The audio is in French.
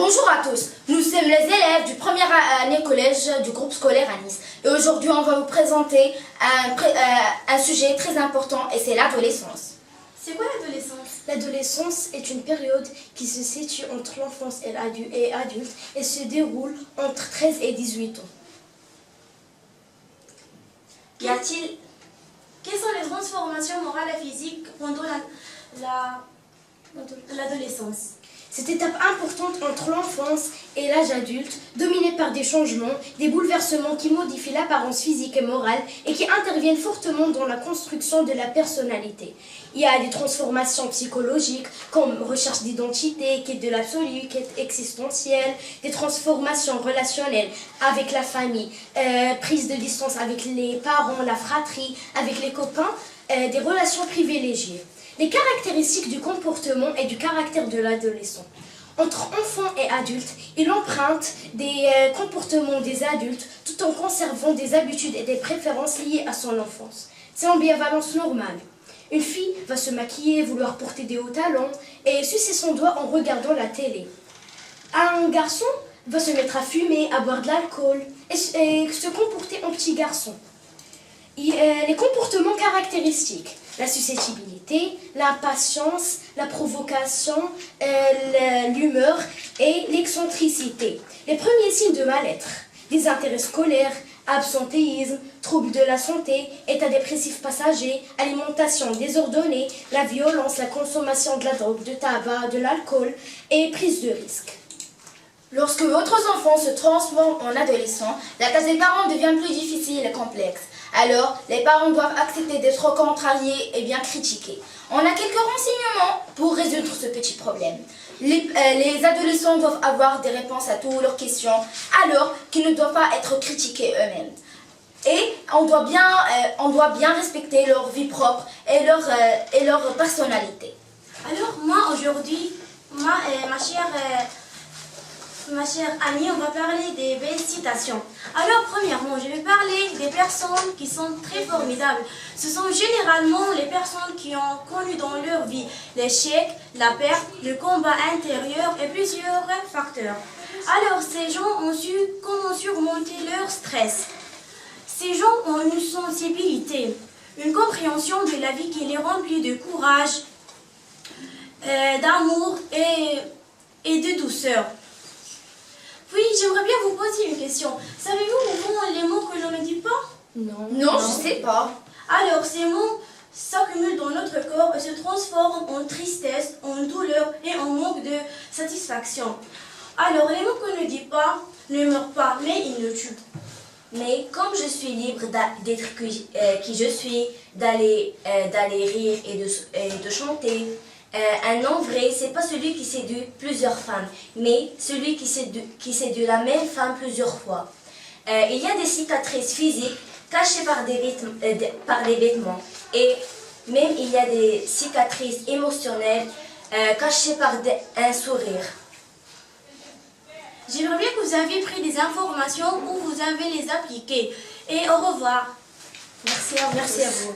Bonjour à tous, nous sommes les élèves du première année collège du groupe scolaire à Nice. Et aujourd'hui, on va vous présenter un sujet très important et c'est l'adolescence. C'est quoi l'adolescence? L'adolescence est une période qui se situe entre l'enfance et adulte et se déroule entre 13 et 18 ans. Quelles sont les transformations morales et physiques pendant l'adolescence? Cette étape importante entre l'enfance et l'âge adulte, dominée par des changements, des bouleversements qui modifient l'apparence physique et morale et qui interviennent fortement dans la construction de la personnalité. Il y a des transformations psychologiques comme recherche d'identité, quête de l'absolu, quête existentielle, des transformations relationnelles avec la famille, prise de distance avec les parents, la fratrie, avec les copains, des relations privilégiées. Les caractéristiques du comportement et du caractère de l'adolescent. Entre enfant et adulte, il emprunte des comportements des adultes tout en conservant des habitudes et des préférences liées à son enfance. C'est l'ambivalence normale. Une fille va se maquiller, vouloir porter des hauts talons et sucer son doigt en regardant la télé. Un garçon va se mettre à fumer, à boire de l'alcool et se comporter en petit garçon. Les comportements caractéristiques, la susceptibilité, l'impatience, la provocation, l'humeur et l'excentricité. Les premiers signes de mal-être, désintérêt scolaire, absentéisme, troubles de la santé, état dépressif passager, alimentation désordonnée, la violence, la consommation de la drogue, de tabac, de l'alcool et prise de risque. Lorsque votre enfant se transforme en adolescent, la tâche des parents devient plus difficile et complexe. Alors, les parents doivent accepter d'être contrariés et bien critiqués. On a quelques renseignements pour résoudre ce petit problème. Les adolescents doivent avoir des réponses à toutes leurs questions, alors qu'ils ne doivent pas être critiqués eux-mêmes. Et on doit bien respecter leur vie propre et leur personnalité. Alors moi aujourd'hui, ma chère amie, on va parler des belles citations. Alors premièrement, je vais parler des personnes qui sont très formidables. Ce sont généralement les personnes qui ont connu dans leur vie l'échec, la perte, le combat intérieur et plusieurs facteurs. Alors ces gens ont su comment surmonter leur stress. Ces gens ont une sensibilité, une compréhension de la vie qui les remplit de courage, d'amour et de douceur. Puis, j'aimerais bien vous poser une question. Savez-vous où vont les mots que l'on ne dit pas? Non, je sais pas. Alors, ces mots s'accumulent dans notre corps et se transforment en tristesse, en douleur et en manque de satisfaction. Alors, les mots qu'on ne dit pas ne meurent pas, mais ils nous tuent. Mais comme je suis libre d'être qui je suis, d'aller rire et de chanter, un homme vrai, c'est pas celui qui séduit plusieurs femmes, mais celui qui séduit la même femme plusieurs fois. Il y a des cicatrices physiques cachées par des vêtements, et même il y a des cicatrices émotionnelles cachées par un sourire. J'aimerais bien que vous ayez pris des informations ou vous avez les appliquées. Et au revoir. Merci à vous.